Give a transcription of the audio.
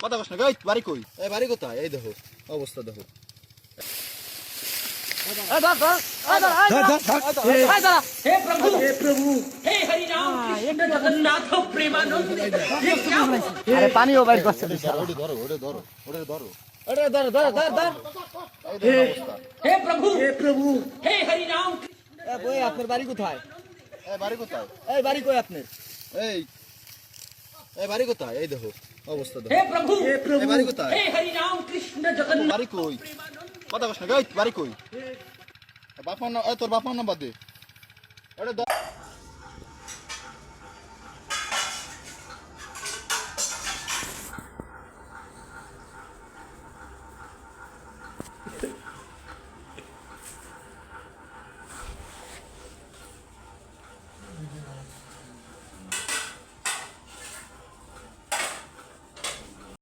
কথা কস না গাই বাড়ি কই? এই বাড়ি কোথায়? এই দেখো অবস্থা দেখো। हे प्रभु हे हरि राम कृष्ण जगन्नाथ प्रेमानंद ये क्या हुआ? আরে পানিও বাইর করছে ওরে ধরো ওরে ধরো ওরে ধরো। আরে ধর ধর ধর ধর এই দেখো অবস্থা। हे प्रभु हे हरि राम এ বই আপনার বাড়ি কোথায়? এই বাড়ি কোথায়? এই বাড়ি কই আপনার? এই এই বাড়ি কোথায়? এই দেখো অবস্থা দেখো। हे प्रभु এই বাড়ি কোথায়? हे हरि राम कृष्ण जगन्नाथ বাড়ি কই? কথা কস না গাই বাড়ি কই? বাপ মা না তোর বাপ মা নাম্বার দে। আরে